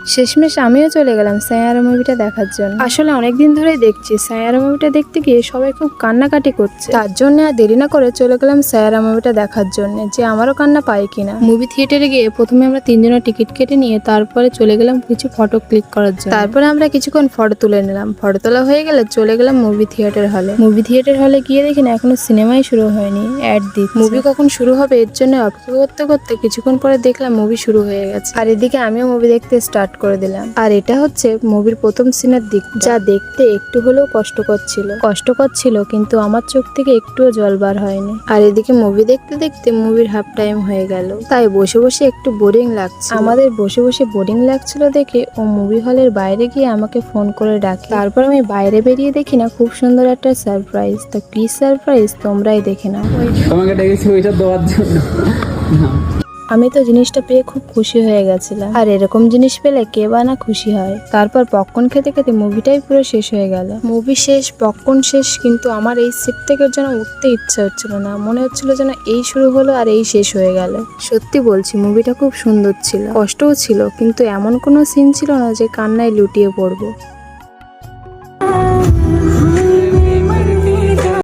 শেষমেশ আমিও চলে গেলাম সায়ারা মুভিটা দেখার জন্য। আসলে অনেকদিন ধরেই দেখছি সায়ারা মুভিটা দেখতে গিয়ে সবাই খুব কান্নাকাটি করছে, তার জন্য আর দেরি না করে চলে গেলাম সায়ারা মুভিটা দেখার জন্য, যে আমারও কান্না পায় কিনা। মুভি থিয়েটারে গিয়ে প্রথমে আমরা তিনজনের টিকিট কেটে নিয়ে তারপরে চলে গেলাম কিছু ফটো ক্লিক করার জন্য। তারপরে আমরা কিছুক্ষণ ফটো তুলে নিলাম। ফটো তোলা হয়ে গেলে চলে গেলাম মুভি থিয়েটার হলে। মুভি থিয়েটার হলে গিয়ে দেখি না এখনো সিনেমাই শুরু হয়নি, অ্যাড দিচ্ছে। মুভি কখন শুরু হবে এর জন্য অপেক্ষা করতে করতে কিছুক্ষণ পরে দেখলাম মুভি শুরু হয়ে গেছে। আর এদিকে আমিও মুভি দেখতে স্টার্ট করে দিলাম। আর এটা হচ্ছে মুভির প্রথম সিনের দিক, যা দেখতে একটু হলেও কষ্টকর ছিল কিন্তু আমার চোখ থেকে একটুও জল বার হয়নি। আর এদিকে মুভি দেখতে দেখতে মুভির হাফ টাইম হয়ে গেল, তাই বসে বসে একটু বোরিং লাগছে। আমাদের বসে বসে বোরিং লাগছিল দেখে ও মুভি হলের বাইরে গিয়ে আমাকে ফোন করে ডাকে। তারপর আমি বাইরে বেরিয়ে দেখি না খুব সুন্দর একটা সারপ্রাইজ। তো কি সারপ্রাইজ তোমরাই দেখে নাও। তোমাকে ডেকেছি ওইটা দেওয়ার জন্য। আমি তো জিনিসটা পেয়ে খুব খুশি হয়ে গেছিলাম, আর এরকম জিনিস পেলে কে বা না খুশি হয়। তারপর পপকর্ন খেতে খেতে মুভিটাই পুরো শেষ হয়ে গেল। মুভি শেষ, পপকর্ন শেষ, কিন্তু আমার এই সিট থেকে যেন উঠতে ইচ্ছা হচ্ছিল না। মনে হচ্ছিল যেন এই শুরু হলো আর এই শেষ হয়ে গেল। সত্যি বলছি মুভিটা খুব সুন্দর ছিল, কষ্টও ছিল, কিন্তু এমন কোনো সিন ছিল না যে কান্নায় লুটিয়ে পড়বো।